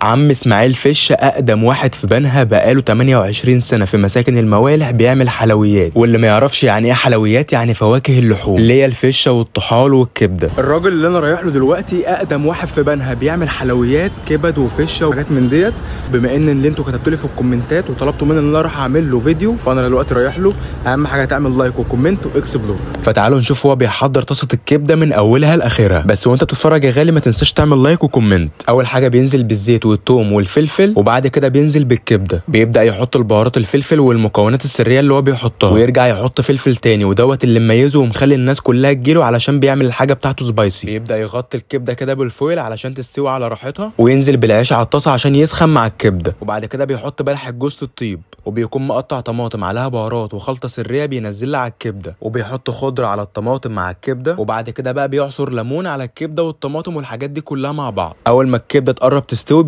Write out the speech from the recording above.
عم اسماعيل فشه اقدم واحد في بنها، بقاله 28 سنه في مساكن الموالح بيعمل حلويات. واللي ما يعرفش يعني ايه حلويات، يعني فواكه اللحوم اللي هي الفشه والطحال والكبده. الراجل اللي انا رايح له دلوقتي اقدم واحد في بنها بيعمل حلويات كبد وفشه وحاجات من ديت. بما ان اللي انتوا كتبتوا لي في الكومنتات وطلبتوا مني ان انا اروح اعمل له فيديو، فانا دلوقتي رايح له. اهم حاجه تعمل لايك وكومنت واكسبلور. فتعالوا نشوف هو بيحضر طاسه الكبده من اولها لاخرها. بس وانت بتتفرج يا غالي ما تنساش تعمل لايك وكومنت. اول حاجه بينزل بالزيت والثوم والفلفل، وبعد كده بينزل بالكبده. بيبدا يحط البهارات الفلفل والمكونات السريه اللي هو بيحطها، ويرجع يحط فلفل تاني، ودوت اللي مميزه ومخلي الناس كلها تجيله علشان بيعمل الحاجه بتاعته سبايسي. بيبدا يغطي الكبده كده بالفويل علشان تستوي على راحتها، وينزل بالعيش على الطاسه عشان يسخن مع الكبده. وبعد كده بيحط بلح جوز الطيب، وبيكون مقطع طماطم عليها بهارات وخلطه سريه بينزلها على الكبده، وبيحط خضره على الطماطم مع الكبده. وبعد كده بقى بيعصر ليمون على الكبده والطماطم والحاجات دي كلها مع بعض. اول ما الكبده تقرب تستوي